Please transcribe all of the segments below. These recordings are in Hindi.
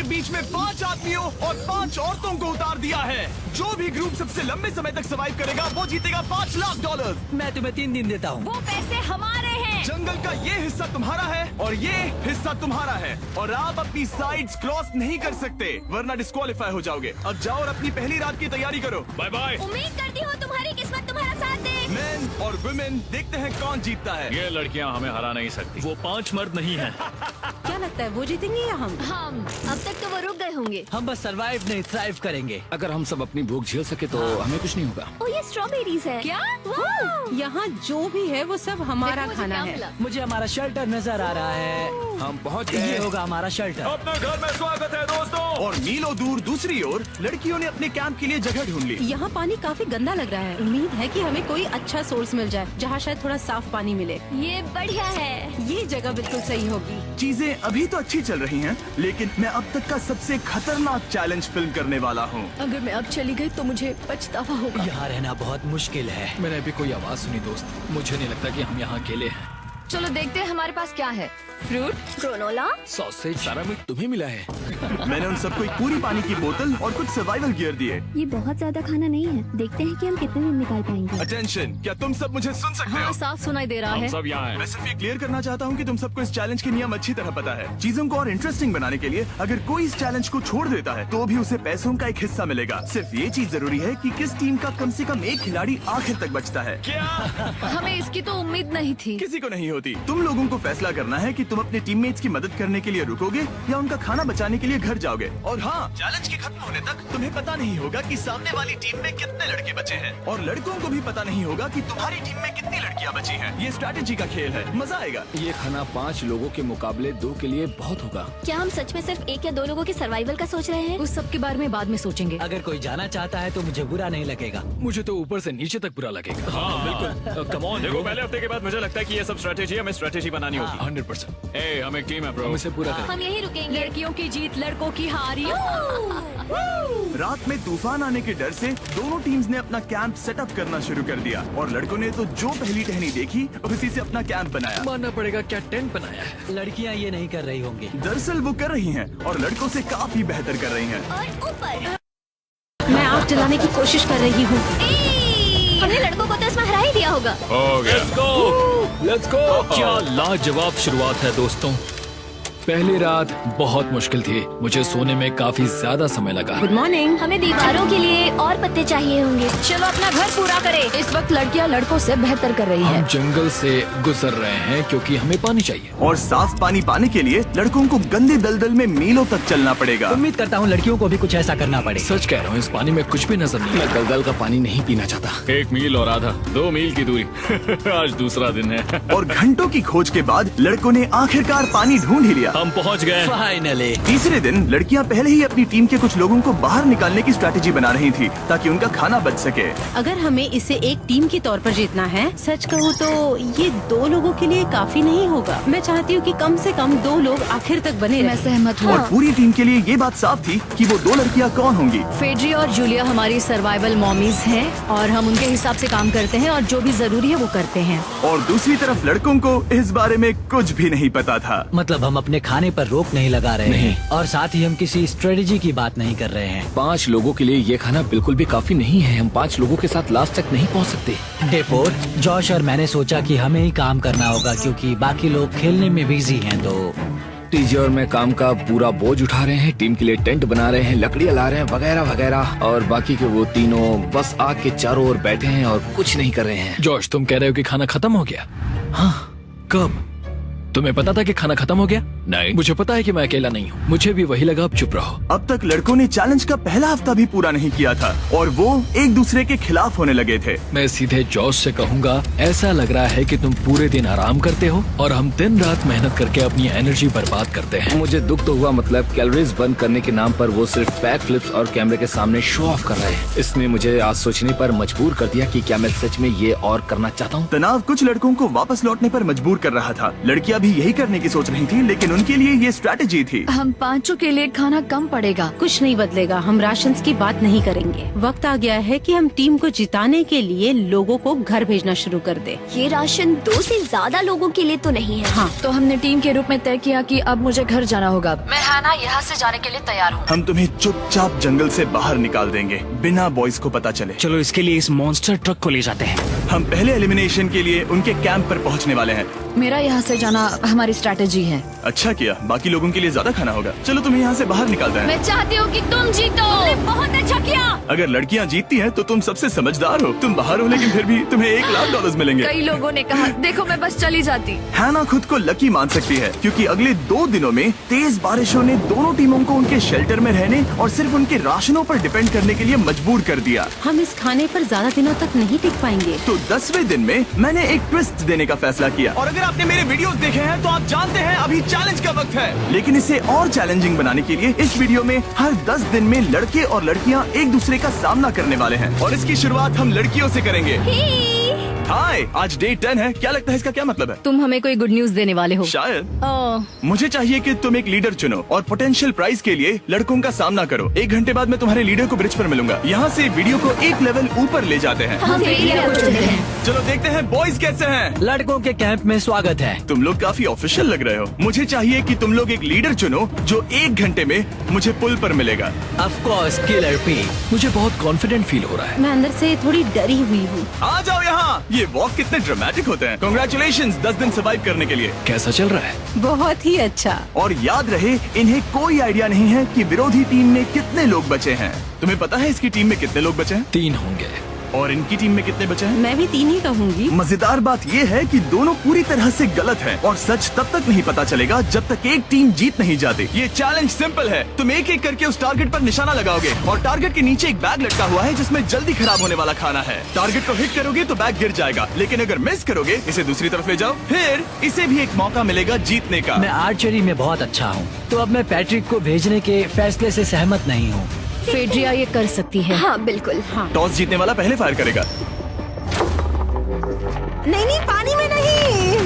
के बीच में 5 आदमियों और 5 औरतों को उतार दिया है। जो भी ग्रुप सबसे लंबे समय तक सर्वाइव करेगा वो जीतेगा $5 लाख। मैं तुम्हें 3 दिन देता हूँ। वो पैसे हमारे हैं। जंगल का ये हिस्सा तुम्हारा है और ये हिस्सा तुम्हारा है और आप अपनी साइड्स क्रॉस नहीं कर सकते वरना डिस्क्वालीफाई हो जाओगे। अब जाओ और अपनी पहली रात की तैयारी करो। Bye bye. उम्मीद करती हूँ तुम्हारी किस्मत तुम्हारा साथ दे। मेन और वुमेन देखते हैं कौन जीतता है। ये लड़कियां हमें हरा नहीं सकती। वो 5 मर्द नहीं हैं। क्या लगता है वो जीतेंगे या हम? अब तक तो वो रुक गए होंगे। हम बस सरवाइव नहीं थ्राइव करेंगे। अगर हम सब अपनी भूख झेल सके तो हमें कुछ नहीं होगा। ओ, ये स्ट्रॉबेरीज है क्या? यहाँ जो भी है वो सब हमारा खाना है। मुझे हमारा शेल्टर नजर आ रहा है। हम पहुँच ये गए। होगा हमारा शेल्टर। अपने घर में स्वागत है दोस्तों। और मीलों दूर दूसरी ओर लड़कियों ने अपने कैंप के लिए जगह ढूंढ ली। यहाँ पानी काफी गंदा लग रहा है। उम्मीद है कि हमें कोई अच्छा सोर्स मिल जाए जहाँ शायद थोड़ा साफ पानी मिले। ये बढ़िया है। ये जगह बिल्कुल सही होगी। चीजें अभी तो अच्छी चल रही हैं, लेकिन मैं अब तक का सबसे खतरनाक चैलेंज फिल्म करने वाला हूँ। अगर मैं अब चली गई तो मुझे पछतावा होगा। यहाँ रहना बहुत मुश्किल है। मैंने अभी कोई आवाज सुनी दोस्त। मुझे नहीं लगता कि हम यहाँ अकेले हैं। चलो देखते हैं हमारे पास क्या है। Fruit, granola. सॉसेज, सारा मीट तुम्हें मिला है। मैंने उन सबको एक पूरी पानी की बोतल और कुछ सर्वाइवल गियर दिए। ये बहुत ज्यादा खाना नहीं है। देखते हैं कि हम कितने दिन निकाल पाएंगे। अटेंशन, क्या तुम सब मुझे सुन सकते हो? साफ सुनाई दे रहा हम है। सब यहाँ हैं। मैं सिर्फ ये क्लियर करना चाहता हूँ कि तुम सबको इस चैलेंज के नियम अच्छी तरह पता है। चीजों को और इंटरेस्टिंग बनाने के लिए अगर कोई इस चैलेंज को छोड़ देता है तो भी उसे पैसों का एक हिस्सा मिलेगा। सिर्फ ये चीज जरूरी है कि किस टीम का कम से कम एक खिलाड़ी आखिर तक बचता है। हमें इसकी तो उम्मीद नहीं थी। किसी को नहीं होती। तुम लोगों को फैसला करना है कि तुम अपने टीममेट्स की मदद करने के लिए रुकोगे या उनका खाना बचाने के लिए घर जाओगे। और हाँ, चैलेंज के खत्म होने तक तुम्हें पता नहीं होगा कि सामने वाली टीम में कितने लड़के बचे हैं और लड़कों को भी पता नहीं होगा कि तुम्हारी टीम में कितनी लड़कियां बची हैं। ये स्ट्रैटेजी का खेल है, मजा आएगा। ये खाना 5 लोगों के मुकाबले 2 के लिए बहुत होगा। क्या हम सच में सिर्फ 1 या 2 लोगों के सर्वाइवल का सोच रहे हैं? उस सब के बारे में बाद में सोचेंगे। अगर कोई जाना चाहता है तो मुझे बुरा नहीं लगेगा। मुझे तो ऊपर से नीचे तक बुरा लगेगा। हाँ बिल्कुल। Come on. देखो पहले हफ्ते के बाद मुझे लगता है कि ये सब स्ट्रेटेजी हमें स्ट्रेटेजी बनानी होगी। 100%। ए, हम एक टीम है ब्रो। हम इसे पूरा करेंगे। हम यही रुकेंगे। लड़कियों की जीत, लड़कों की हार। रात में तूफान आने के डर से दोनों टीम्स ने अपना कैंप सेटअप करना शुरू कर दिया और लड़कों ने तो जो पहली टहनी देखी उसी से अपना कैंप बनाया। मानना पड़ेगा, क्या टेंट बनाया है। लड़कियाँ ये नहीं कर रही होंगी। दरअसल वो कर रही हैं और लड़कों से काफी बेहतर कर रही हैं। और ऊपर मैं आग जलाने की कोशिश कर रही हूँ। हमने लड़कों को तो इसमें हरा ही दिया होगा। हो गया। Let's go. क्या लाजवाब शुरुआत है दोस्तों। पहली रात बहुत मुश्किल थी। मुझे सोने में काफी ज्यादा समय लगा। Good morning. हमें दीवारों के लिए और पत्ते चाहिए होंगे। चलो अपना घर पूरा करें। इस वक्त लड़कियां लड़कों से बेहतर कर रही हम है। जंगल से गुजर रहे हैं क्योंकि हमें पानी चाहिए। और साफ पानी पाने के लिए लड़कों को गंदे दलदल में मीलों तक चलना पड़ेगा। उम्मीद करता हूँ लड़कियों को भी कुछ ऐसा करना पड़े। सच कह रहा हूँ, इस पानी में कुछ भी नजर नहीं। मैं दलदल का पानी नहीं पीना चाहता। 1 मील और आधा, 2 मील की दूरी। आज दूसरा दिन है। और घंटों की खोज के बाद लड़कों ने आखिरकार पानी ढूंढ ही लिया। हम पहुँच गए। फाइनली। तीसरे दिन लड़कियां पहले ही अपनी टीम के कुछ लोगों को बाहर निकालने की स्ट्रैटेजी बना रही थी ताकि उनका खाना बच सके। अगर हमें इसे एक टीम के तौर पर जीतना है, सच कहूँ तो ये 2 लोगों के लिए काफी नहीं होगा। मैं चाहती हूँ कि कम से कम 2 लोग आखिर तक बने मैं रहें। सहमत हूँ। और पूरी टीम के लिए ये बात साफ थी कि वो 2 लड़कियां कौन होंगी। फेड्री और जूलिया हमारी सर्वाइवल मॉमीज हैं और हम उनके हिसाब से काम करते हैं और जो भी जरूरी है वो करते हैं। और दूसरी तरफ लड़कों को इस बारे में कुछ भी नहीं पता था। मतलब हम अपने खाने पर रोक नहीं लगा रहे नहीं। हैं और साथ ही हम किसी स्ट्रेटेजी की बात नहीं कर रहे हैं। 5 लोगों के लिए ये खाना बिल्कुल भी काफी नहीं है। हम 5 लोगों के साथ लास्ट तक नहीं पहुँच सकते। डे 4 जॉश और मैंने सोचा कि हमें ही काम करना होगा क्योंकि बाकी लोग खेलने में बिजी हैं। तो टीजे और मैं काम का पूरा बोझ उठा रहे हैं। टीम के लिए टेंट बना रहे हैं, लकड़ियाँ ला रहे हैं, वगैरह वगैरह। और बाकी के वो तीनों बस आग के चारों ओर बैठे हैं और कुछ नहीं कर रहे हैं। जॉश, तुम कह रहे हो कि खाना खत्म हो गया? हाँ, कब? तुम्हें पता था कि खाना खत्म हो गया? नहीं, मुझे पता है कि मैं अकेला नहीं हूँ। मुझे भी वही लगा। अब चुप रहो। अब तक लड़कों ने चैलेंज का पहला हफ्ता भी पूरा नहीं किया था और वो एक दूसरे के खिलाफ होने लगे थे। मैं सीधे जॉश से कहूँगा, ऐसा लग रहा है कि तुम पूरे दिन आराम करते हो और हम दिन रात मेहनत करके अपनी एनर्जी बर्बाद करते हैं। मुझे दुख तो हुआ, मतलब कैलोरीज बर्न करने के नाम पर वो सिर्फ बैक फ्लिप्स और कैमरे के सामने शो ऑफ कर रहे हैं। इसने मुझे आज सोचने पर मजबूर कर दिया कि क्या मैं सच में ये और करना चाहता हूँ। तनाव कुछ लड़कों को वापस लौटने पर मजबूर कर रहा था। लड़कियां भी यही करने की सोच रही थी, लेकिन लेकिन उनके लिए ये स्ट्रैटेजी थी। हम पांचों के लिए खाना कम पड़ेगा। कुछ नहीं बदलेगा, हम राशन की बात नहीं करेंगे। वक्त आ गया है कि हम टीम को जिताने के लिए लोगों को घर भेजना शुरू कर दे। ये राशन 2 से ज्यादा लोगों के लिए तो नहीं है। हाँ, तो हमने टीम के रूप में तय किया कि अब मुझे घर जाना होगा। मैं हैना यहाँ से जाने के लिए तैयार हूँ। हम तुम्हें चुपचाप जंगल से बाहर निकाल देंगे बिना बॉयज को पता चले। चलो इसके लिए इस मॉन्स्टर ट्रक को ले जाते हैं। हम पहले एलिमिनेशन के लिए उनके कैंप पर पहुंचने वाले हैं। मेरा यहाँ से जाना हमारी स्ट्रैटेजी है। अच्छा किया, बाकी लोगों के लिए ज्यादा खाना होगा। चलो तुम्हें यहाँ से बाहर निकालते हैं। मैं चाहती हूँ कि तुम जीतो। बहुत अच्छा किया। अगर लड़कियाँ जीतती हैं तो तुम सबसे समझदार हो। तुम बाहर हो लेकिन फिर भी तुम्हें $1,00,000 मिलेंगे। कई लोगों ने कहा देखो मैं बस चली जाती। हैना खुद को लकी मान सकती है क्योंकि अगले 2 दिनों में तेज बारिशों ने दोनों टीमों को उनके शेल्टर में रहने और सिर्फ उनके राशनों पर डिपेंड करने के लिए मजबूर कर दिया। हम इस खाने पर ज्यादा दिनों तक नहीं टिक पाएंगे। तो 10वें दिन में मैंने एक ट्विस्ट देने का फैसला किया। और अगर आपने मेरे वीडियोस देखे हैं तो आप जानते हैं अभी चैलेंज का वक्त है। लेकिन इसे और चैलेंजिंग बनाने के लिए इस वीडियो में हर 10 दिन में लड़के और लड़कियां एक दूसरे का सामना करने वाले हैं और इसकी शुरुआत हम लड़कियों से करेंगे। हाय, आज डे 10 है। क्या लगता है इसका क्या मतलब है? तुम हमें कोई गुड न्यूज देने वाले हो शायद। ओह, मुझे चाहिए कि तुम एक लीडर चुनो और पोटेंशियल प्राइज के लिए लड़कों का सामना करो। 1 घंटे बाद मैं तुम्हारे लीडर को ब्रिज पर मिलूंगा। यहाँ से वीडियो को एक लेवल ऊपर ले जाते हैं। हम लीडर को चुनते हैं। चलो देखते हैं बॉयज कैसे हैं। लड़कों के कैंप में स्वागत है। तुम लोग काफी ऑफिशियल लग रहे हो। मुझे चाहिए कि तुम लोग एक लीडर चुनो जो 1 घंटे में मुझे पुल पर मिलेगा। Of course killer P. मुझे बहुत कॉन्फिडेंट फील हो रहा है। मैं अंदर से थोड़ी डरी हुई हूँ। आ जाओ यहाँ। ये वॉक कितने ड्रामेटिक होते हैं। कांग्रेचुलेशंस 10 दिन सर्वाइव करने के लिए। कैसा चल रहा है? बहुत ही अच्छा। और याद रहे इन्हें कोई आइडिया नहीं है कि विरोधी टीम में कितने लोग बचे हैं। तुम्हें पता है इसकी टीम में कितने लोग बचे हैं? 3 होंगे। और इनकी टीम में कितने बचे हैं? मैं भी 3 ही कहूँगी। मजेदार बात ये है कि दोनों पूरी तरह से गलत हैं और सच तब तक नहीं पता चलेगा जब तक एक टीम जीत नहीं जाती। ये चैलेंज सिंपल है। तुम एक एक करके उस टारगेट पर निशाना लगाओगे और टारगेट के नीचे एक बैग लटका हुआ है जिसमें जल्दी खराब होने वाला खाना है। टारगेट को हिट करोगे तो बैग गिर जाएगा, लेकिन अगर मिस करोगे इसे दूसरी तरफ ले जाओ, फिर इसे भी एक मौका मिलेगा जीतने का। मैं आर्चरी में बहुत अच्छा हूँ, तो अब मैं पैट्रिक को भेजने के फैसले से सहमत नहीं हूँ। फेड्रिया ये कर सकती है। हाँ बिल्कुल। हाँ, टॉस जीतने वाला पहले फायर करेगा। नहीं पानी में नहीं।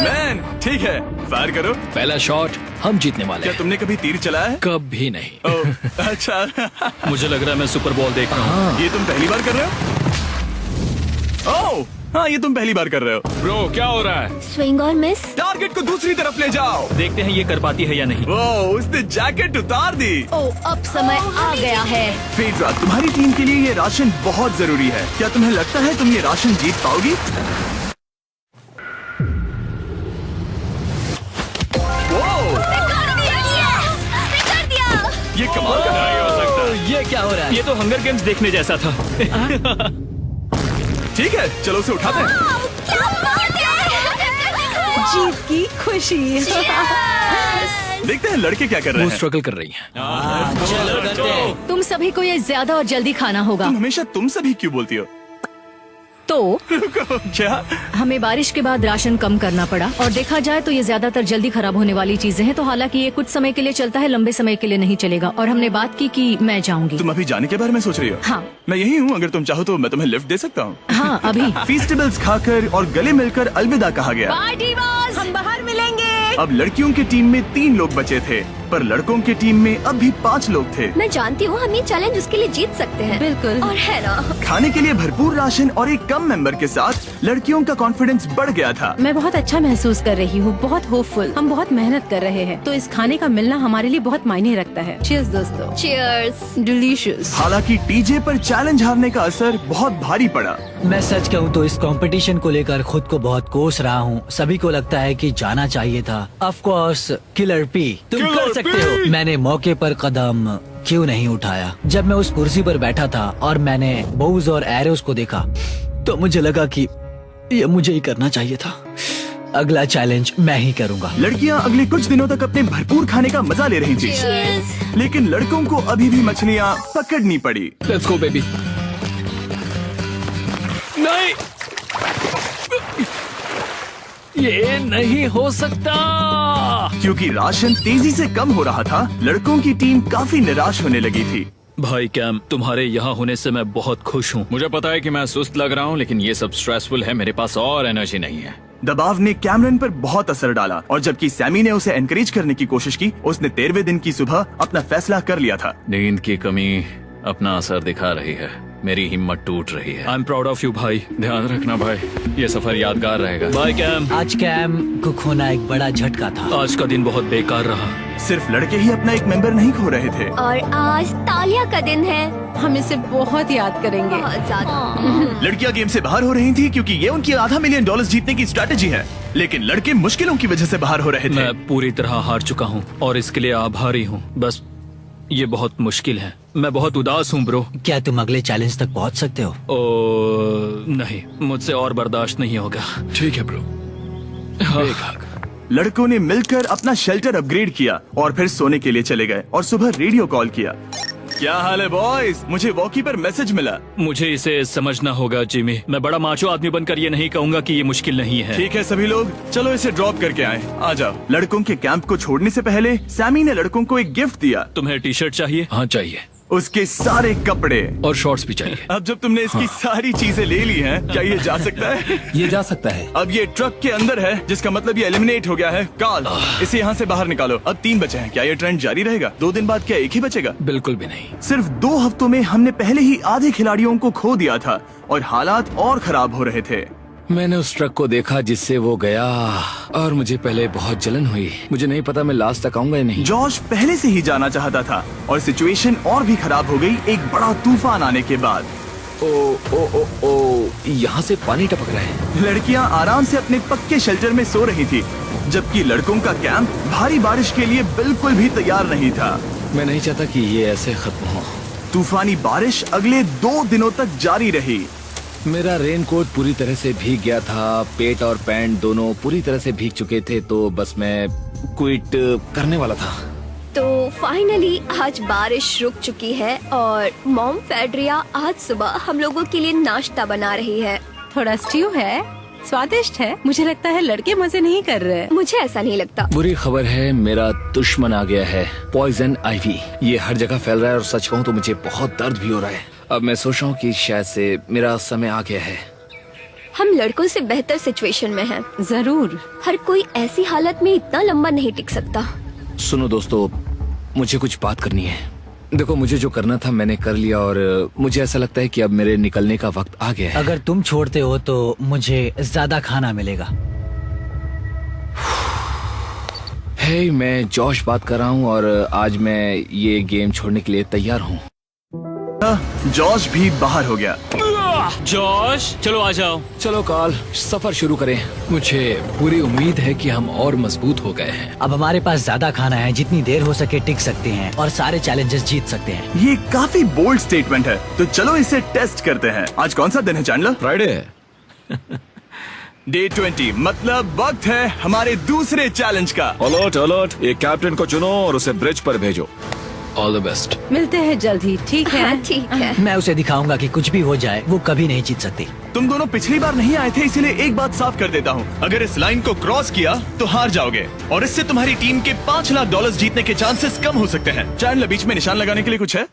मैन ठीक है, फायर करो। पहला शॉट हम जीतने वाले क्या हैं। तुमने कभी तीर चलाया है? कभी नहीं। ओह, अच्छा। मुझे लग रहा है मैं सुपर बॉल देख रहा हूँ। ये तुम पहली बार कर रहे हो? ओह, हाँ ये तुम पहली बार कर रहे हो। ब्रो क्या हो रहा है? स्विंग और मिस। टारगेट को दूसरी तरफ ले जाओ। देखते हैं ये कर पाती है या नहीं। ओह, उसने जैकेट उतार दी। ओह, अब समय आ गया है। फेड्रा, तुम्हारी टीम के लिए ये राशन बहुत जरूरी है। क्या तुम्हें लगता है तुम ये राशन जीत पाओगी? ओह, ये कमाल का नहीं हो सकता। ये क्या हो रहा है? ये तो हंगर गेम्स देखने जैसा था। ठीक है, चलो उसे उठाते हैं। जीत की खुशी। देखते हैं लड़के क्या कर रहे वो हैं। स्ट्रगल कर रही हैं। चलो करते हैं। तुम सभी को ये ज्यादा और जल्दी खाना होगा। तुम हमेशा तुम सभी क्यों बोलती हो? तो क्या? हमें बारिश के बाद राशन कम करना पड़ा और देखा जाए तो ये ज्यादातर जल्दी खराब होने वाली चीजें हैं। तो हालांकि ये कुछ समय के लिए चलता है, लंबे समय के लिए नहीं चलेगा। और हमने बात की कि मैं जाऊंगी। तुम अभी जाने के बारे में सोच रही हो? हाँ। मैं यही हूँ, अगर तुम चाहो तो मैं तुम्हें लिफ्ट दे सकता हूँ। हाँ अभी। फीस्टेबल्स खाकर और गले मिलकर अलविदा कहा गया। हम बाहर मिलेंगे। अब लड़कियों की टीम में 3 लोग बचे थे, पर लड़कों की टीम में अब भी 5 लोग थे। मैं जानती हूँ हम ये चैलेंज उसके लिए जीत सकते हैं। बिल्कुल। और है ना। खाने के लिए भरपूर राशन और एक कम मेंबर के साथ लड़कियों का कॉन्फिडेंस बढ़ गया था। मैं बहुत अच्छा महसूस कर रही हूँ, बहुत होपफुल। हम बहुत मेहनत कर रहे हैं, तो इस खाने का मिलना हमारे लिए बहुत मायने रखता है। चीयर्स दोस्तों। चीयर्स। डिलीशियस। हालांकि टीजे पर चैलेंज हारने का असर बहुत भारी पड़ा। मैं सच कहूँ तो इस कंपटीशन को लेकर खुद को बहुत कोस रहा हूँ। सभी को लगता है कि जाना चाहिए था। ऑफ कोर्स किलर पी, तुम कर सकते हो। मैंने मौके पर कदम क्यों नहीं उठाया? जब मैं उस कुर्सी पर बैठा था और मैंने बोव्स और एरोस को देखा तो मुझे लगा कि ये मुझे ही करना चाहिए था। अगला चैलेंज मैं ही करूँगा। लड़कियां अगले कुछ दिनों तक अपने भरपूर खाने का मजा ले रही थी, लेकिन लड़कों को अभी भी मछलियां पकड़नी पड़ी। Let's go baby. नहीं, ये नहीं हो सकता। क्योंकि राशन तेजी से कम हो रहा था, लड़कों की टीम काफी निराश होने लगी थी। भाई कैम, तुम्हारे यहाँ होने से मैं बहुत खुश हूँ। मुझे पता है कि मैं सुस्त लग रहा हूँ, लेकिन ये सब स्ट्रेसफुल है। मेरे पास और एनर्जी नहीं है। दबाव ने कैमरन पर बहुत असर डाला और जबकि सैमी ने उसे एनकरेज करने की कोशिश की, उसने 13वें दिन की सुबह अपना फैसला कर लिया था। नींद की कमी अपना असर दिखा रही है, मेरी हिम्मत टूट रही है। I am proud of you भाई, ध्यान रखना भाई, ये सफर यादगार रहेगा। Bye cam. आज कैम को खोना एक बड़ा झटका था। आज का दिन बहुत बेकार रहा। सिर्फ लड़के ही अपना एक मेंबर नहीं खो रहे थे। और आज तालिया का दिन है। हम इसे बहुत याद करेंगे। बहुत ज्यादा। लड़कियां गेम से बाहर हो रही थी क्योंकि ये उनकी $500 मिलियन जीतने की स्ट्रेटेजी है, लेकिन लड़के मुश्किलों की वजह से बाहर हो रहे थे। मैं पूरी तरह हार चुका हूँ और इसके लिए आभारी हूँ। बस ये बहुत मुश्किल है, मैं बहुत उदास हूँ ब्रो। क्या तुम अगले चैलेंज तक पहुंच सकते हो? नहीं, मुझसे और बर्दाश्त नहीं होगा। ठीक है ब्रो। लड़कों ने मिलकर अपना शेल्टर अपग्रेड किया और फिर सोने के लिए चले गए और सुबह रेडियो कॉल किया। क्या हाल है बॉयज? मुझे वॉकी पर मैसेज मिला। मुझे इसे समझना होगा जिमी। मैं बड़ा माचो आदमी बनकर ये नहीं कहूँगा कि ये मुश्किल नहीं है। ठीक है सभी लोग, चलो इसे ड्रॉप करके आए। आ जाओ। लड़कों के कैंप को छोड़ने से पहले सैमी ने लड़कों को एक गिफ्ट दिया। तुम्हें टी शर्ट चाहिए? हाँ चाहिए, उसके सारे कपड़े और शॉर्ट्स भी चाहिए। अब जब तुमने इसकी सारी चीजें ले ली हैं, क्या ये जा सकता है? ये जा सकता है। अब ये ट्रक के अंदर है, जिसका मतलब ये एलिमिनेट हो गया है। कार्ल, इसे यहाँ से बाहर निकालो। अब 3 बचे हैं। क्या ये ट्रेंड जारी रहेगा? 2 दिन बाद क्या एक ही बचेगा? बिल्कुल भी नहीं। सिर्फ 2 हफ्तों में हमने पहले ही आधे खिलाड़ियों को खो दिया था और हालात और खराब हो रहे थे। मैंने उस ट्रक को देखा जिससे वो गया और मुझे पहले बहुत जलन हुई। मुझे नहीं पता मैं लास्ट तक आऊंगा या नहीं। जॉश पहले से ही जाना चाहता था और सिचुएशन और भी खराब हो गई एक बड़ा तूफान आने के बाद। ओ ओ ओ ओ, यहाँ से पानी टपक रहा है। लड़कियां आराम से अपने पक्के शेल्टर में सो रही थी, जबकि लड़कों का कैंप भारी बारिश के लिए बिल्कुल भी तैयार नहीं था। मैं नहीं चाहता कि ये ऐसे खत्म हो। तूफानी बारिश अगले 2 दिनों तक जारी रही। मेरा रेनकोट पूरी तरह से भीग गया था, पेट और पैंट दोनों पूरी तरह से भीग चुके थे, तो बस मैं क्विट करने वाला था। तो फाइनली आज बारिश रुक चुकी है और मॉम फेड्रिया आज सुबह हम लोगों के लिए नाश्ता बना रही है। थोड़ा स्ट्यू है, स्वादिष्ट है। मुझे लगता है लड़के मजे नहीं कर रहे। मुझे ऐसा नहीं लगता। बुरी खबर है, मेरा दुश्मन आ गया है, पॉइजन आइवी। ये हर जगह फैल रहा है और सच कहूँ तो मुझे बहुत दर्द भी हो रहा है। अब मैं सोच रहा हूँ कि शायद से मेरा समय आ गया है। हम लड़कों से बेहतर सिचुएशन में हैं। जरूर। हर कोई ऐसी हालत में इतना लंबा नहीं टिक सकता। सुनो दोस्तों, मुझे कुछ बात करनी है। देखो, मुझे जो करना था मैंने कर लिया और मुझे ऐसा लगता है कि अब मेरे निकलने का वक्त आ गया है। अगर तुम छोड़ते हो तो मुझे ज्यादा खाना मिलेगा। हे, मैं जॉश बात कर रहा हूँ और आज मैं ये गेम छोड़ने के लिए तैयार हूँ। जॉश भी बाहर हो गया। जॉश, चलो आ जाओ। चलो कार्ल, सफर शुरू करें। मुझे पूरी उम्मीद है कि हम और मजबूत हो गए हैं। अब हमारे पास ज्यादा खाना है, जितनी देर हो सके टिक सकते हैं और सारे चैलेंजेस जीत सकते हैं। ये काफी बोल्ड स्टेटमेंट है, तो चलो इसे टेस्ट करते हैं। आज कौन सा दिन है चैंडलर? फ्राइडे है। डे 20, मतलब वक्त है हमारे दूसरे चैलेंज का। अलर्ट अलर्ट, एक कैप्टन को चुनो और उसे ब्रिज पर भेजो। All the best. मिलते हैं जल्द ही, ठीक है? हाँ, ठीक है। मैं उसे दिखाऊंगा कि कुछ भी हो जाए वो कभी नहीं जीत सकती। तुम दोनों पिछली बार नहीं आए थे, इसीलिए एक बात साफ कर देता हूँ। अगर इस लाइन को क्रॉस किया तो हार जाओगे और इससे तुम्हारी टीम के $5 लाख जीतने के चांसेस कम हो सकते हैं। चैंडलर, बीच में निशान लगाने के लिए कुछ है?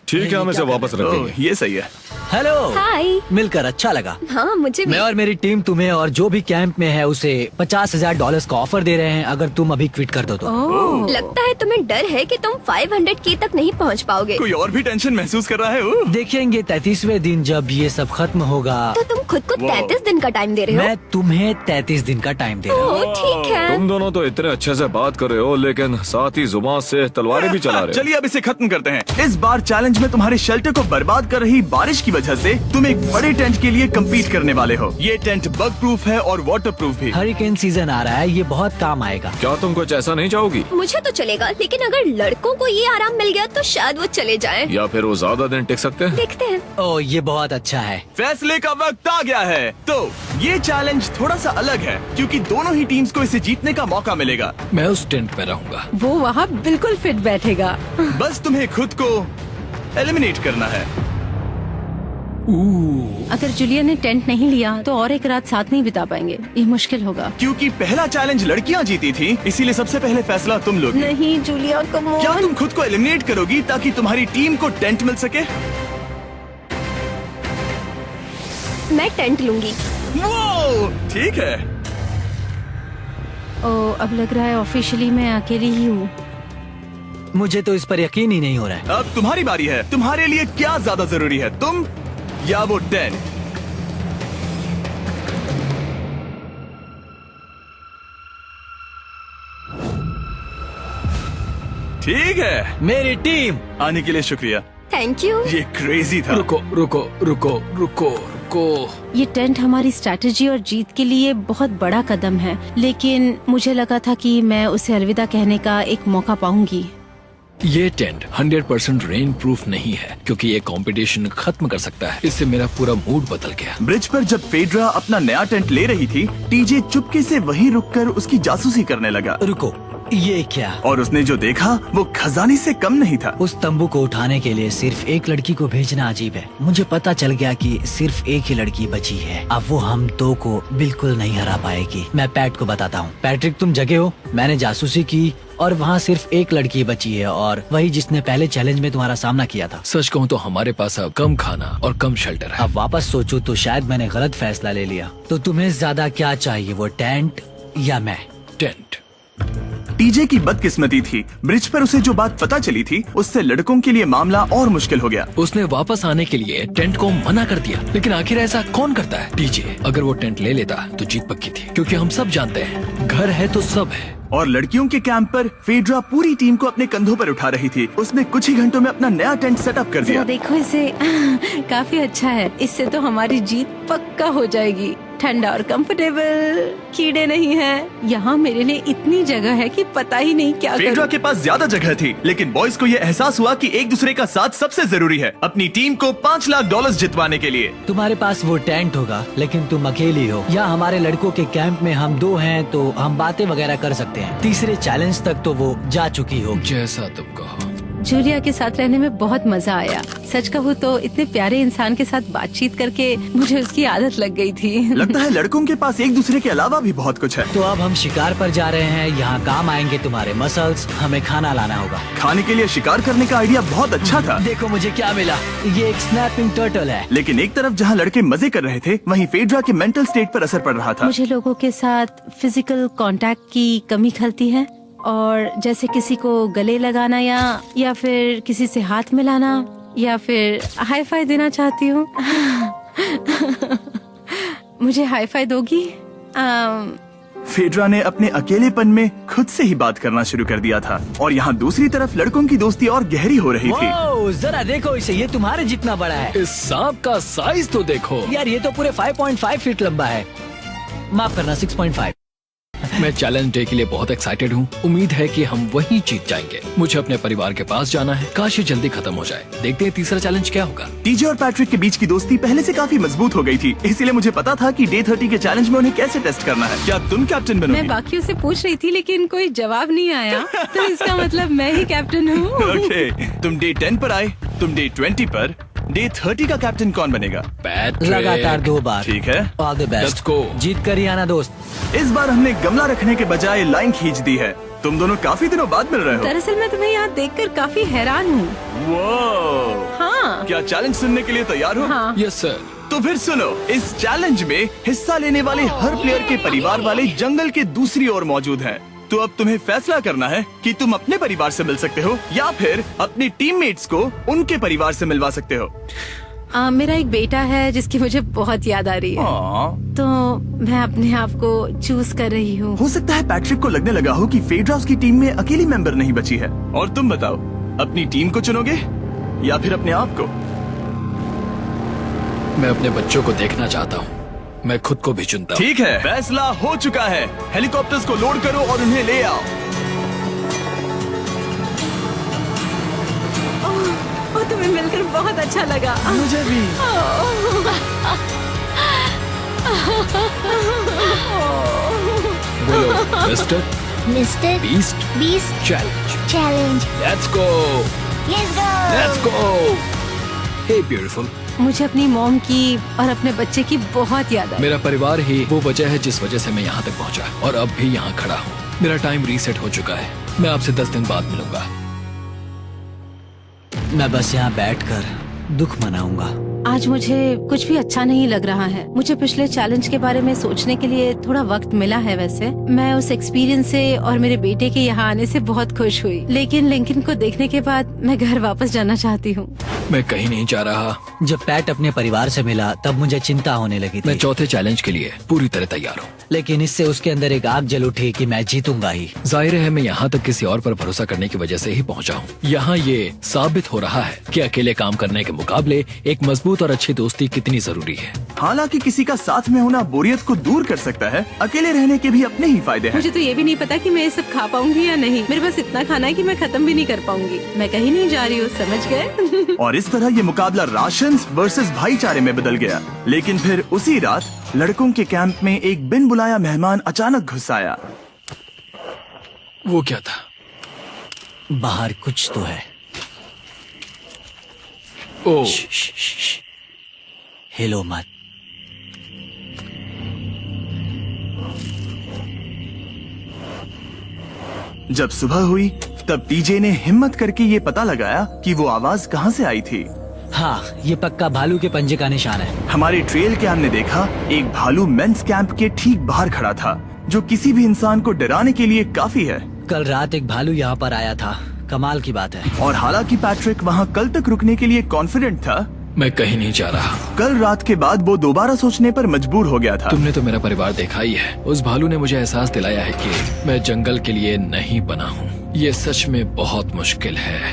ठीक है, हम इसे वापस रख देंगे। ये सही है। हेलो। हाय। मिलकर अच्छा लगा। हाँ, मुझे भी। मैं और मेरी टीम तुम्हें और जो भी कैंप में है उसे $50,000 का ऑफर दे रहे हैं अगर तुम अभी क्विट कर दो तो। लगता है तुम्हें डर है कि तुम 500K तक नहीं पहुंच पाओगे। कोई और भी टेंशन महसूस कर रहा है? देखेंगे 33वें दिन जब ये सब खत्म होगा। तो तुम खुद को 33 दिन का टाइम दे रहे हो? मैं तुम्हें 33 दिन का टाइम दे रहा हूँ। ओह, ठीक है। तुम दोनों तो इतने अच्छे से बात कर रहे हो, लेकिन साथ ही जुबान से तलवारें भी चला रहे हो। चलिए अब इसे खत्म करते हैं। इस बार चैलेंज में तुम्हारे शेल्टर को बर्बाद कर रही बारिश की वजह से तुम एक बड़े टेंट के लिए कम्पीट करने वाले हो। ये टेंट बग प्रूफ है और वाटर प्रूफ भी। हरिकेन सीजन आ रहा है, ये बहुत काम आएगा। क्या तुम कुछ ऐसा नहीं चाहोगी? मुझे तो चलेगा, लेकिन अगर लड़कों को ये आराम मिल गया तो शायद वो चले जाएं। या फिर वो ज्यादा दिन टिक सकते हैं? देखते हैं। ओह, ये बहुत अच्छा है। फैसले का वक्त आ गया है। तो ये चैलेंज थोड़ा सा अलग है क्योंकि दोनों ही टीम्स को इसे जीतने का मौका मिलेगा। मैं उस टेंट में रहूंगा। वो वहाँ बिल्कुल फिट बैठेगा। बस तुम्हें खुद को एलिमिनेट करना है। अगर जूलिया ने टेंट नहीं लिया तो और एक रात साथ नहीं बिता पाएंगे। ये मुश्किल होगा। क्योंकि पहला चैलेंज लड़कियां जीती थी, इसीलिए सबसे पहले फैसला तुम लोगी। नहीं जूलिया, कम ऑन। क्या तुम खुद को एलिमिनेट करोगी ताकि तुम्हारी टीम को टेंट मिल सके? मैं टेंट लूंगी। वो ठीक है। अब लग रहा है ऑफिशियली मैं अकेली ही हूँ। मुझे तो इस पर यकीन ही नहीं हो रहा है। अब तुम्हारी बारी है। तुम्हारे लिए क्या ज्यादा जरूरी है, तुम या वो टेंट? ठीक है, मेरी टीम। आने के लिए शुक्रिया। Thank you. ये क्रेजी था। रुको रुको रुको रुको रुको। ये टेंट हमारी स्ट्रैटेजी और जीत के लिए बहुत बड़ा कदम है, लेकिन मुझे लगा था कि मैं उसे अलविदा कहने का एक मौका पाऊंगी। ये टेंट 100% रेन प्रूफ नहीं है, क्योंकि ये कंपटीशन खत्म कर सकता है। इससे मेरा पूरा मूड बदल गया। ब्रिज पर जब फेड्रा अपना नया टेंट ले रही थी, टीजे चुपके से वहीं रुककर उसकी जासूसी करने लगा। रुको, ये क्या? और उसने जो देखा वो खजाने से कम नहीं था। उस तंबू को उठाने के लिए सिर्फ एक लड़की को भेजना अजीब है। मुझे पता चल गया कि सिर्फ एक ही लड़की बची है। अब वो हम दो को बिल्कुल नहीं हरा पाएगी। मैं पैट को बताता हूँ। पैट्रिक, तुम जगे हो? मैंने जासूसी की और वहाँ सिर्फ एक लड़की बची है, और वही जिसने पहले चैलेंज में तुम्हारा सामना किया था। सच कहूँ तो हमारे पास अब कम खाना और कम शेल्टर है। अब वापस सोचूं तो शायद मैंने गलत फैसला ले लिया। तो तुम्हें ज्यादा क्या चाहिए, वो टेंट या मैं? टेंट। टीजे की बदकिस्मती थी, ब्रिज पर उसे जो बात पता चली थी उससे लड़कों के लिए मामला और मुश्किल हो गया। उसने वापस आने के लिए टेंट को मना कर दिया, लेकिन आखिर ऐसा कौन करता है? टीजे अगर वो टेंट ले लेता तो जीत पक्की थी, क्योंकि हम सब जानते हैं घर है तो सब है। और लड़कियों के कैंप पर फेड्रा पूरी टीम को अपने कंधों पर उठा रही थी। उसने कुछ ही घंटों में अपना नया टेंट सेटअप कर दिया। देखो इसे, काफी अच्छा है। इससे तो हमारी जीत पक्का हो जाएगी। ठंडा और कंफर्टेबल, कीड़े नहीं हैं। यहाँ मेरे लिए इतनी जगह है कि पता ही नहीं क्या फेड्रा करूं। के पास ज्यादा जगह थी, लेकिन बॉयज को ये एहसास हुआ कि एक दूसरे का साथ सबसे जरूरी है अपनी टीम को $5 लाख जितवाने के लिए। तुम्हारे पास वो टेंट होगा, लेकिन तुम अकेली हो। या हमारे लड़कों के कैंप में हम दो हैं तो हम बातें वगैरह कर सकते हैं। तीसरे चैलेंज तक तो वो जा चुकी हो। जैसा तुम कहो। जूलिया के साथ रहने में बहुत मजा आया। सच कहूँ तो इतने प्यारे इंसान के साथ बातचीत करके मुझे उसकी आदत लग गई थी। लगता है लड़कों के पास एक दूसरे के अलावा भी बहुत कुछ है। तो अब हम शिकार पर जा रहे हैं। यहाँ काम आएंगे तुम्हारे मसल्स। हमें खाना लाना होगा। खाने के लिए शिकार करने का आइडिया बहुत अच्छा था। देखो मुझे क्या मिला। ये एक स्नैपिंग टर्टल है। लेकिन एक तरफ जहाँ लड़के मजे कर रहे थे, वहीं फेड्रा के मेंटल स्टेट पर असर पड़ रहा था। मुझे लोगों के साथ फिजिकल कांटेक्ट की कमी खलती है, और जैसे किसी को गले लगाना या फिर किसी से हाथ मिलाना या फिर हाई फाई देना चाहती हूँ। मुझे हाई फाई दोगी? फेड्रा ने अपने अकेलेपन में खुद से ही बात करना शुरू कर दिया था, और यहाँ दूसरी तरफ लड़कों की दोस्ती और गहरी हो रही थी। वाओ, जरा देखो इसे, ये तुम्हारे जितना बड़ा है। इस सांप का साइज तो देखो यार, ये तो पूरे 5.5 फीट लंबा है। माफ करना, 6.5। मैं चैलेंज डे के लिए बहुत एक्साइटेड हूँ। उम्मीद है कि हम वहीं जीत जाएंगे। मुझे अपने परिवार के पास जाना है। काश ये जल्दी खत्म हो जाए। देखते हैं तीसरा चैलेंज क्या होगा। टीजे और पैट्रिक के बीच की दोस्ती पहले से काफी मजबूत हो गई थी, इसीलिए मुझे पता था कि डे 30 के चैलेंज में उन्हें कैसे टेस्ट करना है। क्या तुम कैप्टन बनोगी? मैं बाकियों से पूछ रही थी, लेकिन कोई जवाब नहीं आया, तो इसका मतलब मैं ही कैप्टन हूँ। ओके, तुम डे 10 पर आए, तुम डे 20 पर। डे 30 का कैप्टन कौन बनेगा? पैट्रिक। लगातार 2 बार। ठीक है, all the best. Let's go। जीत कर ही आना दोस्त। इस बार हमने गमला रखने के बजाय लाइन खींच दी है। तुम दोनों काफी दिनों बाद मिल रहे हो। दरअसल मैं तुम्हें यहाँ देखकर काफी हैरान हूँ। वो हाँ। क्या चैलेंज सुनने के लिए तैयार हो? हाँ। Yes sir. तो फिर सुनो, इस चैलेंज में हिस्सा लेने वाले हर प्लेयर के परिवार वाले जंगल के दूसरी ओर मौजूद हैं। तो अब तुम्हें फैसला करना है कि तुम अपने परिवार से मिल सकते हो या फिर अपने टीममेट्स को उनके परिवार से मिलवा सकते हो। मेरा एक बेटा है जिसकी मुझे बहुत याद आ रही है, तो मैं अपने आप को चूज कर रही हूँ। हो सकता है पैट्रिक को लगने लगा हो कि फेड्रा उसकी टीम में अकेली मेंबर नहीं बची है। और तुम बताओ, अपनी टीम को चुनोगे या फिर अपने आप को? मैं अपने बच्चों को देखना चाहता हूँ। मैं खुद को भी चुनता हूँ। ठीक है, फैसला हो चुका है। हेलीकॉप्टर्स को लोड करो और उन्हें ले आओ। तुम्हें मिलकर बहुत अच्छा लगा। मुझे भी। बोलो mister Mister Beast challenge. Let's go. Let's go. Hey beautiful. मुझे अपनी मॉम की और अपने बच्चे की बहुत याद आई। मेरा परिवार ही वो वजह है जिस वजह से मैं यहाँ तक पहुँचा, और अब भी यहाँ खड़ा हूँ। मेरा टाइम रीसेट हो चुका है। मैं आपसे 10 दिन बाद मिलूंगा। मैं बस यहाँ बैठकर दुख मनाऊंगा। आज मुझे कुछ भी अच्छा नहीं लग रहा है। मुझे पिछले चैलेंज के बारे में सोचने के लिए थोड़ा वक्त मिला है। वैसे मैं उस एक्सपीरियंस से और मेरे बेटे के यहाँ आने से बहुत खुश हुई, लेकिन लिंकन को देखने के बाद मैं घर वापस जाना चाहती हूँ। मैं कहीं नहीं जा रहा। जब पैट अपने परिवार से मिला तब मुझे चिंता होने लगी थी। मैं चौथे चैलेंज के लिए पूरी तरह तैयार हूँ, लेकिन इससे उसके अंदर एक आग जल उठी कि मैं जीतूंगा ही। जाहिर है मैं यहाँ तक किसी और पर भरोसा करने की वजह से ही पहुँचा हूँ। यहाँ ये साबित हो रहा है कि अकेले काम करने के मुकाबले एक मजबूत और अच्छी दोस्ती कितनी जरूरी है। हालांकि किसी का साथ में होना बोरियत को दूर कर सकता है, अकेले रहने के भी अपने ही फायदे हैं। मुझे तो ये भी नहीं पता कि मैं ये सब खा पाऊंगी या नहीं। मेरे पास इतना खाना है कि मैं खत्म भी नहीं कर पाऊंगी। मैं कहीं नहीं जा रही हूँ, समझ गए? और इस तरह ये मुकाबला राशन वर्सेस भाईचारे में बदल गया। लेकिन फिर उसी रात लड़कों के कैंप में एक बिन बुलाया मेहमान अचानक घुस आया। वो क्या था? बाहर कुछ तो है। ओ, हिलो मत। जब सुबह हुई तब टीजे ने हिम्मत करके ये पता लगाया कि वो आवाज कहाँ से आई थी। हाँ, ये पक्का भालू के पंजे का निशान है। हमारे ट्रेल कैम ने देखा एक भालू मेंस कैंप के ठीक बाहर खड़ा था, जो किसी भी इंसान को डराने के लिए काफी है। कल रात एक भालू यहाँ पर आया था, कमाल की बात है। और हालांकि पैट्रिक वहाँ कल तक रुकने के लिए कॉन्फिडेंट था, मैं कहीं नहीं जा रहा। कल रात के बाद वो दोबारा सोचने पर मजबूर हो गया था। तुमने तो मेरा परिवार देखा ही है। उस भालू ने मुझे एहसास दिलाया है कि मैं जंगल के लिए नहीं बना हूँ। ये सच में बहुत मुश्किल है।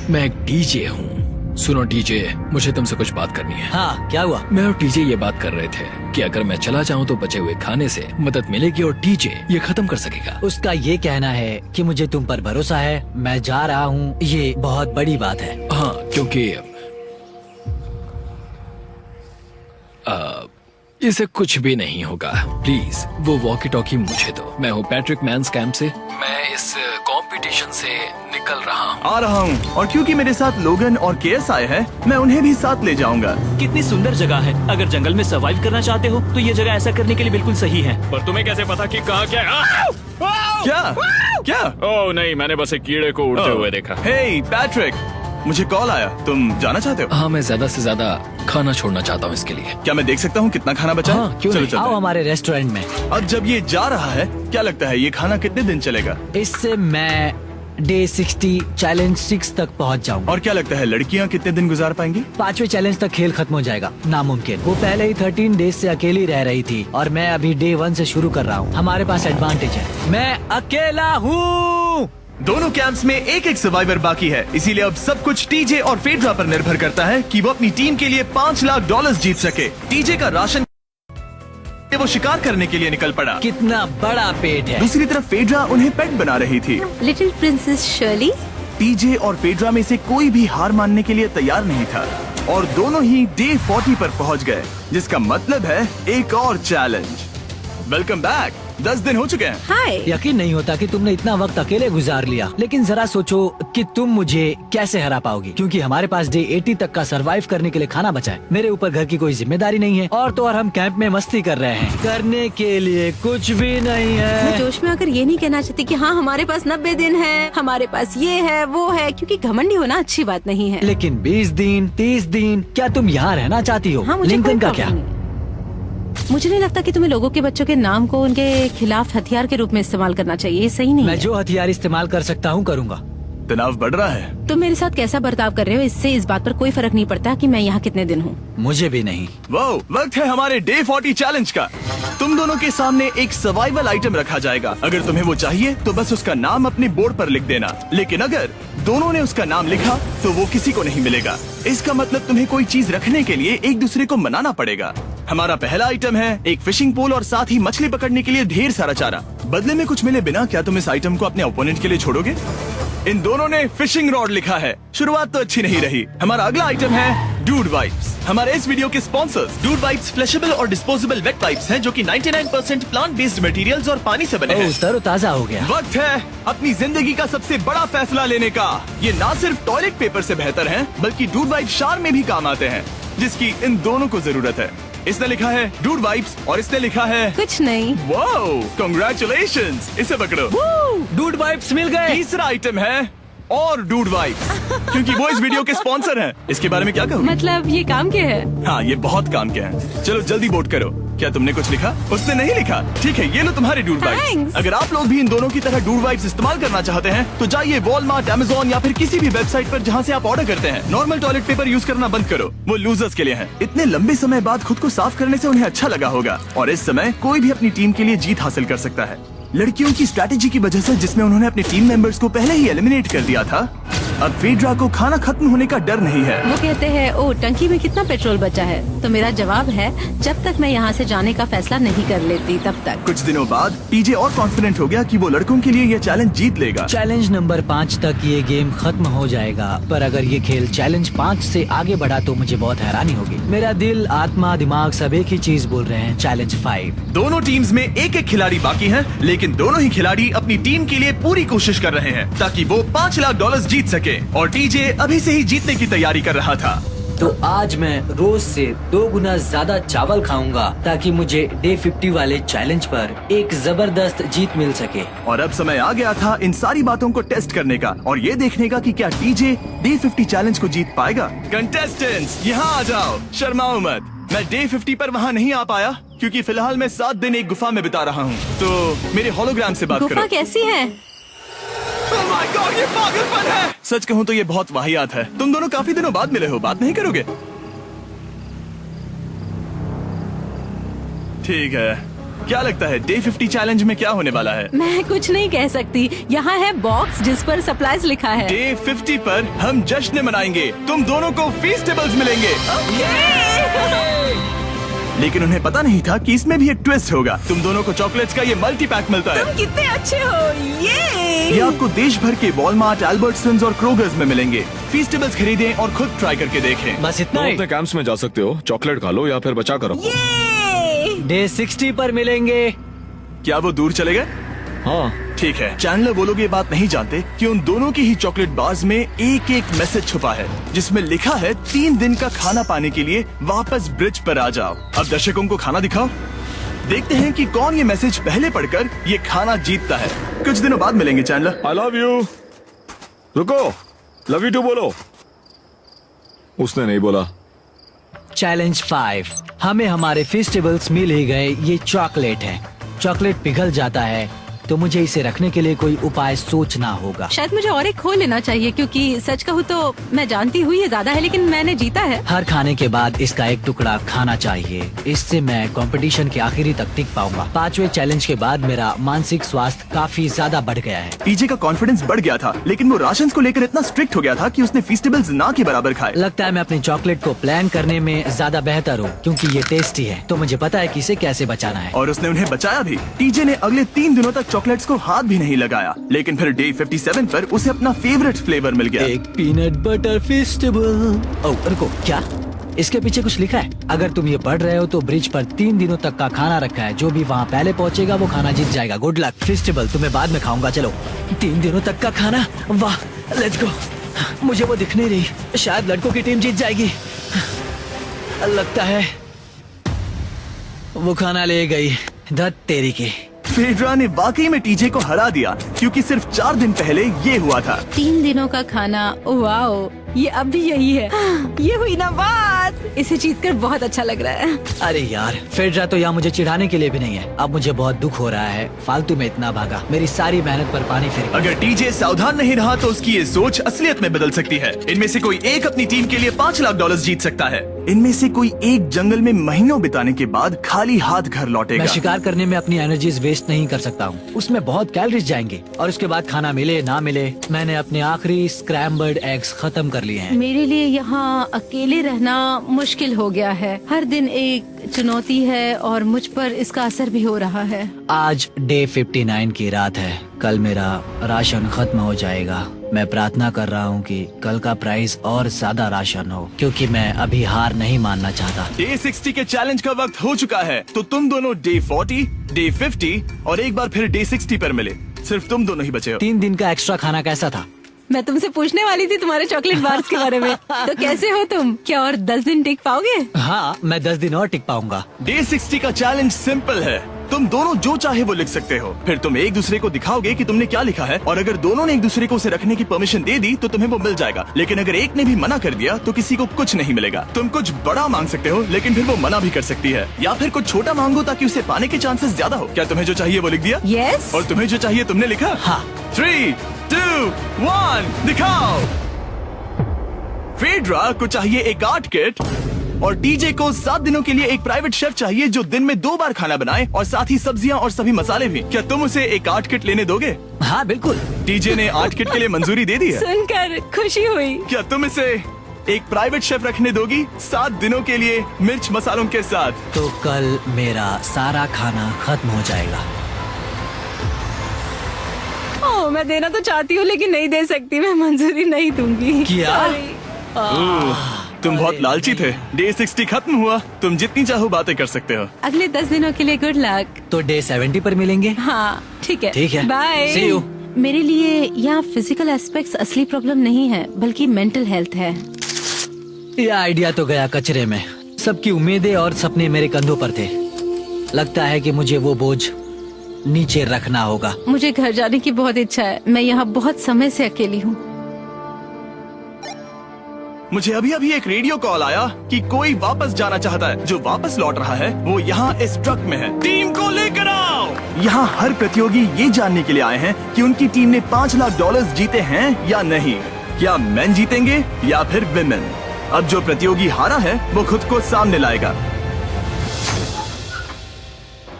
मैं एक डीजे हूँ। सुनो डीजे, मुझे तुमसे कुछ बात करनी है। हाँ, क्या हुआ? मैं और टीजे ये बात कर रहे थे कि अगर मैं चला जाऊँ तो बचे हुए खाने से मदद मिलेगी और टीजे ये खत्म कर सकेगा। उसका ये कहना है कि मुझे तुम पर भरोसा है, मैं जा रहा हूँ। ये बहुत बड़ी बात है। हाँ, क्योंकि इसे कुछ भी नहीं होगा। प्लीज वो वॉकी टॉकी मुझे दो। मैं हूँ पैट्रिक मैंस कैंप से। मैं इस कंपटीशन से निकल रहा हूँ। आ रहा हूँ, और क्योंकि मेरे साथ लोगन और केएस आए हैं, मैं उन्हें भी साथ ले जाऊंगा। कितनी सुंदर जगह है। अगर जंगल में सर्वाइव करना चाहते हो तो ये जगह ऐसा करने के लिए बिल्कुल सही है। पर तुम्हें कैसे पता कि कहाँ क्या है? क्या क्या? ओह नहीं, मैंने बस एक कीड़े को उड़ते हुए देखा। हे पैट्रिक, मुझे कॉल आया, तुम जाना चाहते हो? हाँ, मैं ज्यादा से ज्यादा खाना छोड़ना चाहता हूँ इसके लिए। क्या मैं देख सकता हूँ कितना खाना बचा है? हाँ, क्यों चलो नहीं? चलते आओ हैं। हमारे रेस्टोरेंट में। अब जब ये जा रहा है, क्या लगता है ये खाना कितने दिन चलेगा? इससे मैं डे 60 चैलेंज 6 तक पहुंच जाऊंगा। और क्या लगता है लड़कियाँ कितने दिन गुजार पाएंगी? 5वें चैलेंज तक खेल खत्म हो जाएगा। नामुमकिन। वो पहले ही 13 डेज से अकेली रह रही थी और मैं अभी डे 1 से शुरू कर रहा हूँ। हमारे पास एडवांटेज है, मैं अकेला हूँ। दोनों कैंप्स में एक एक सर्वाइवर बाकी है, इसीलिए अब सब कुछ टीजे और फेड्रा पर निर्भर करता है कि वो अपनी टीम के लिए $5 लाख जीत सके। टीजे का राशन वो शिकार करने के लिए निकल पड़ा। कितना बड़ा पेट है। दूसरी तरफ फेड्रा उन्हें पेट बना रही थी। Little princess Shirley. टीजे और फेड्रा में से कोई भी हार मानने के लिए तैयार नहीं था और दोनों ही डे 40 पर पहुंच गए, जिसका मतलब है एक और चैलेंज। Welcome back. 10 दिन हो चुके हैं। हाय। यकीन नहीं होता कि तुमने इतना वक्त अकेले गुजार लिया, लेकिन जरा सोचो कि तुम मुझे कैसे हरा पाओगी, क्योंकि हमारे पास डे 80 तक का सरवाइव करने के लिए खाना बचा है। मेरे ऊपर घर की कोई जिम्मेदारी नहीं है और तो और हम कैंप में मस्ती कर रहे हैं। करने के लिए कुछ भी नहीं मैं है। जोश में आकर ये नहीं कहना चाहती कि हाँ हमारे पास 90 दिन है, हमारे पास ये है वो है, क्योंकि घमंडी होना अच्छी बात नहीं है। लेकिन 20 दिन 30 दिन, क्या तुम यहाँ रहना चाहती हो? हाँ, मुझे लिंकन कोई का प्रॉब्लम क्या? नहीं। मुझे नहीं लगता कि तुम्हें लोगों के बच्चों के नाम को उनके खिलाफ हथियार के रूप में इस्तेमाल करना चाहिए। ये सही नहीं मैं है। जो हथियार इस्तेमाल कर सकता हूँ करूँगा। तनाव बढ़ रहा है। तुम मेरे साथ कैसा बर्ताव कर रहे हो, इससे इस बात पर कोई फर्क नहीं पड़ता कि मैं यहाँ कितने दिन हूँ। मुझे भी नहीं। वो वक्त है हमारे डे 40 चैलेंज का। तुम दोनों के सामने एक सर्वाइवल आइटम रखा जाएगा। अगर तुम्हें वो चाहिए तो बस उसका नाम अपने बोर्ड पर लिख देना, लेकिन अगर दोनों ने उसका नाम लिखा तो वो किसी को नहीं मिलेगा। इसका मतलब तुम्हें कोई चीज रखने के लिए एक दूसरे को मनाना पड़ेगा। हमारा पहला आइटम है एक फिशिंग पोल और साथ ही मछली पकड़ने के लिए ढेर सारा चारा। बदले में कुछ मिले बिना क्या तुम इस आइटम को अपने ओपोनेंट के लिए छोड़ोगे? इन दोनों ने फिशिंग रॉड लिखा है। शुरुआत तो अच्छी नहीं रही। हमारा अगला आइटम है डूड वाइप्स। हमारे इस वीडियो के स्पॉन्सर्स डूड वाइप्स फ्लैशेबल और डिस्पोजेबल वेट वाइप्स हैं, जो कि 99% प्लांट बेस्ड मटेरियल्स और पानी से बने हैं। तरोताजा हो गया। वक्त है अपनी जिंदगी का सबसे बड़ा फैसला लेने का। ये ना सिर्फ टॉयलेट पेपर से बेहतर हैं, बल्कि डूड वाइप शार में भी काम आते हैं, जिसकी इन दोनों को जरूरत है। इसने लिखा है डूड वाइप्स और इसने लिखा है कुछ नहीं। Wow, congratulations. इसे पकड़ो। डूड वाइप्स मिल गए। तीसरा आइटम है और डूड वाइब्स, क्योंकि वो इस वीडियो के स्पॉन्सर हैं। इसके बारे में क्या कहूँ? मतलब ये काम क्या है? हाँ, ये बहुत काम के हैं। चलो जल्दी वोट करो। क्या तुमने कुछ लिखा? उसने नहीं लिखा। ठीक है, ये लो तुम्हारे डूड वाइब्स। Thanks. अगर आप लोग भी इन दोनों की तरह डूड वाइब्स इस्तेमाल करना चाहते हैं तो जाइए वॉलमार्ट, अमेज़न या फिर किसी भी वेबसाइट पर जहाँ से आप ऑर्डर करते हैं। नॉर्मल टॉयलेट पेपर यूज करना बंद करो, वो लूजर्स के लिए है। इतने लंबे समय बाद खुद को साफ करने से उन्हें अच्छा लगा होगा, और इस समय कोई भी अपनी टीम के लिए जीत हासिल कर सकता है। लड़कियों की स्ट्रैटेजी की वजह से, जिसमें उन्होंने अपने टीम मेंबर्स को पहले ही एलिमिनेट कर दिया था, अब फेड्रा को खाना खत्म होने का डर नहीं है। वो कहते हैं, ओ टंकी में कितना पेट्रोल बचा है? तो मेरा जवाब है, जब तक मैं यहाँ से जाने का फैसला नहीं कर लेती तब तक। कुछ दिनों बाद टीजे और कॉन्फिडेंट हो गया कि वो लड़कों के लिए ये चैलेंज जीत लेगा। चैलेंज नंबर 5 तक ये गेम खत्म हो जाएगा, पर अगर ये खेल चैलेंज 5 से आगे बढ़ा तो मुझे बहुत हैरानी होगी। मेरा दिल, आत्मा, दिमाग सब एक ही चीज बोल रहे हैं, चैलेंज 5। दोनों टीम्स में एक एक खिलाड़ी बाकी हैं, लेकिन दोनों ही खिलाड़ी अपनी टीम के लिए पूरी कोशिश कर रहे हैं ताकि वो $5 लाख जीत सके, और टीजे अभी से ही जीतने की तैयारी कर रहा था। तो आज मैं रोज से 2 गुना ज्यादा चावल खाऊंगा ताकि मुझे डे 50 वाले चैलेंज पर एक जबरदस्त जीत मिल सके। और अब समय आ गया था इन सारी बातों को टेस्ट करने का और ये देखने का कि क्या टीजे डे 50 चैलेंज को जीत पाएगा। कंटेस्टेंट्स यहाँ आ जाओ, शर्माओ मत। मैं डे 50 पर वहाँ नहीं आ पाया क्योंकि फिलहाल मैं 7 दिन एक गुफा में बिता रहा हूँ, तो मेरे होलोग्राम से बात करो। गुफा कैसी है? Oh my God, ये पागलपन है। सच कहूँ तो ये बहुत वाहियात है। तुम दोनों काफी दिनों बाद मिले हो, बात नहीं करोगे? ठीक है, क्या लगता है डे 50 चैलेंज में क्या होने वाला है? मैं कुछ नहीं कह सकती। यहाँ है बॉक्स जिस पर सप्लाईज लिखा है। डे 50 पर हम जश्न मनाएंगे, तुम दोनों को फीस्टेबल्स मिलेंगे। लेकिन उन्हें पता नहीं था कि इसमें भी एक ट्विस्ट होगा। तुम दोनों को चॉकलेट्स का ये मल्टी पैक मिलता है। तुम कितने अच्छे हो। ये आपको देश भर के वॉलमार्ट, अल्बर्ट्सन्स और क्रोगर्स में मिलेंगे। फीस्टेबल्स खरीदें और खुद ट्राई करके देखें। बस इतना तुम ही। अपने कैंप्स में जा सकते हो, चॉकलेट खा लो या फिर बचा कर रखो। डे 60 पर मिलेंगे। क्या वो दूर चले गए? हाँ, ठीक है। चैंडलर वो लोग ये बात नहीं जानते कि उन दोनों की ही चॉकलेट बार्स में एक एक मैसेज छुपा है जिसमें लिखा है 3 दिन का खाना पाने के लिए वापस ब्रिज पर आ जाओ। अब दर्शकों को खाना दिखाओ, देखते हैं कि कौन ये मैसेज पहले पढ़कर ये खाना जीतता है। कुछ दिनों बाद मिलेंगे चैंडलर। I love you. रुको, लव यू टू बोलो। उसने नहीं बोला। चैलेंज 5, हमें हमारे फेस्टिवल्स मिल ही गए। ये चॉकलेट है। चॉकलेट पिघल जाता है तो मुझे इसे रखने के लिए कोई उपाय सोचना होगा। शायद मुझे और एक खोल लेना चाहिए, क्योंकि सच कहूँ तो मैं जानती हूँ ये ज्यादा है, लेकिन मैंने जीता है। हर खाने के बाद इसका एक टुकड़ा खाना चाहिए, इससे मैं कंपटीशन के आखिरी तक टिक पाऊंगा। 5वें चैलेंज के बाद मेरा मानसिक स्वास्थ्य काफी ज्यादा बढ़ गया है। टीजे का कॉन्फिडेंस बढ़ गया था, लेकिन वो राशन को लेकर इतना स्ट्रिक्ट हो गया था कि उसने फीस्टेबल्स ना के बराबर खाए। लगता है मैं अपनी चॉकलेट को प्लान करने में ज्यादा बेहतर हूँ, क्योंकि ये टेस्टी है तो मुझे पता है कि इसे कैसे बचाना है। और उसने उन्हें बचाया भी। टीजे ने अगले 3 दिनों तक चॉकलेट्स को हाथ भी नहीं लगाया, लेकिन फिर डे 57 पर उसे अपना फेवरेट फ्लेवर मिल गया। एक पीनट बटर फेस्टिवल। ओह रुको, क्या इसके पीछे कुछ लिखा है? अगर तुम ये पढ़ रहे हो तो ब्रिज पर 3 दिनों तक का खाना रखा है। जो भी वहाँ पहले पहुँचेगा वो खाना जीत जाएगा। Good luck. फेस्टिवल तुम्हें बाद में खाऊंगा। चलो, 3 दिनों तक का खाना, वाह, लेट्स गो। मुझे वो दिख नहीं रही, शायद लड़कों की टीम जीत जाएगी। लगता है वो खाना ले गई। धत तेरी की। फेड्रा ने वाकई में टीजे को हरा दिया, क्योंकि सिर्फ 4 दिन पहले ये हुआ था। 3 दिनों का खाना, वाओ, ये अब भी यही है। ये हुई ना बात। इसे जीतकर बहुत अच्छा लग रहा है। अरे यार, फेड्रा तो यहाँ मुझे चिढ़ाने के लिए भी नहीं है। अब मुझे बहुत दुख हो रहा है, फालतू में इतना भागा, मेरी सारी मेहनत पर पानी फिर गया। अगर टीजे सावधान नहीं रहा तो उसकी ये सोच असलियत में बदल सकती है। इनमें से कोई एक अपनी टीम के लिए $5 लाख जीत सकता है। इनमें से कोई एक जंगल में महीनों बिताने के बाद खाली हाथ घर लौटेगा। मैं शिकार करने में अपनी एनर्जीज वेस्ट नहीं कर सकता हूँ, उसमें बहुत कैलोरीज जाएंगे, और उसके बाद खाना मिले ना मिले, मैंने अपने आखिरी स्क्रैम्बल्ड एग्स खत्म कर लिए हैं। मेरे लिए यहाँ अकेले रहना मुश्किल हो गया है। हर दिन एक चुनौती है और मुझ पर इसका असर भी हो रहा है। आज डे 59 की रात है। कल मेरा राशन खत्म हो जाएगा। मैं प्रार्थना कर रहा हूँ कि कल का प्राइस और ज्यादा राशन हो, क्योंकि मैं अभी हार नहीं मानना चाहता। डे 60 के चैलेंज का वक्त हो चुका है, तो तुम दोनों डे 40, डे 50 और एक बार फिर डे 60 पर मिले। सिर्फ तुम दोनों ही बचे हो। 3 दिन का एक्स्ट्रा खाना कैसा था? मैं तुमसे पूछने वाली थी तुम्हारे चॉकलेट बार्स के बारे में। तो कैसे हो तुम? क्या और 10 दिन टिक पाओगे? हाँ, मैं 10 दिन और टिक पाऊंगा। डे 60 का चैलेंज सिंपल है। तुम दोनों जो चाहे वो लिख सकते हो, फिर तुम एक दूसरे को दिखाओगे कि तुमने क्या लिखा है, और अगर दोनों ने एक दूसरे को उसे रखने की परमिशन दे दी तो तुम्हें वो मिल जाएगा। लेकिन अगर एक ने भी मना कर दिया तो किसी को कुछ नहीं मिलेगा। तुम कुछ बड़ा मांग सकते हो, लेकिन फिर वो मना भी कर सकती है, या फिर कुछ छोटा मांगो ताकि उसे पाने के चांसेस ज्यादा हो। क्या तुम्हें जो चाहिए वो लिख दिया? यस। और तुम्हें जो चाहिए तुमने लिखा? हाँ। 3, 2, 1 दिखाओ। फेड्रा को चाहिए एक आर्ट किट, और टीजे को 7 दिनों के लिए एक प्राइवेट शेफ चाहिए जो दिन में 2 बार खाना बनाए, और साथ ही सब्जियां और सभी मसाले भी। क्या तुम उसे एक आर्ट किट लेने दोगे? हाँ बिल्कुल। टीजे ने आर्ट किट के लिए मंजूरी दे दी है। सुनकर खुशी हुई। क्या तुम इसे एक प्राइवेट शेफ रखने दोगी 7 दिनों के लिए मिर्च मसालों के साथ? तो कल मेरा सारा खाना खत्म हो जाएगा। ओह, मैं देना तो चाहती हूँ लेकिन नहीं दे सकती, मैं मंजूरी नहीं दूंगी। क्या? Sorry। तुम बहुत लालची थे। डे 60 खत्म हुआ, तुम जितनी चाहो बातें कर सकते हो। अगले 10 दिनों के लिए गुड लक। तो डे 70 पर मिलेंगे। हाँ ठीक है। ठीक है। बाय। See you। मेरे लिए यहाँ फिजिकल एस्पेक्ट्स असली प्रॉब्लम नहीं है, बल्कि मेंटल हेल्थ है। ये आइडिया तो गया कचरे में। सबकी उम्मीदें और सपने मेरे कंधों पर थे। लगता है कि मुझे वो बोझ नीचे रखना होगा। मुझे घर जाने की बहुत इच्छा है। मैं यहाँ बहुत समय से अकेली हूँ। मुझे अभी अभी एक रेडियो कॉल आया कि कोई वापस जाना चाहता है। जो वापस लौट रहा है वो यहाँ इस ट्रक में है। टीम को लेकर आओ। यहाँ हर प्रतियोगी ये जानने के लिए आए हैं कि उनकी टीम ने $5 लाख जीते हैं या नहीं। क्या मेन जीतेंगे या फिर विमेन? अब जो प्रतियोगी हारा है वो खुद को सामने लाएगा।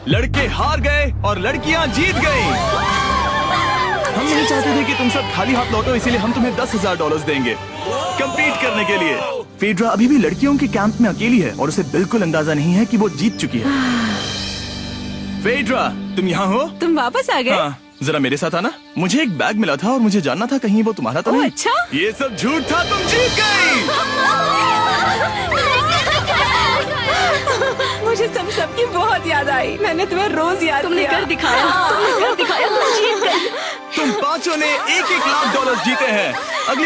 लड़के हार गए और लड़कियां जीत गई। हम नहीं चाहते थे कि तुम सब खाली हाथ लौटो, इसीलिए हम तुम्हें $10,000 देंगे कंपीट करने के लिए। फेड्रा अभी भी लड़कियों के कैंप में अकेली है और उसे बिल्कुल अंदाजा नहीं है कि वो जीत चुकी है। फेड्रा, तुम यहाँ हो? तुम वापस आ गए? हाँ, जरा मेरे साथ आना। मुझे एक बैग मिला था और मुझे जानना था कहीं वो तुम्हारा तो ओह, नहीं। अच्छा? ये सब झूठ था, तुम जीत गई। मुझे तुम सबकी बहुत याद आई। मैंने तुम्हें रोज याद तुमने किया। कर दिखाया, तुमने कर दिखाया, तुम जीत गई। तुम पांचों ने $1-1 लाख जीते हैं। अगली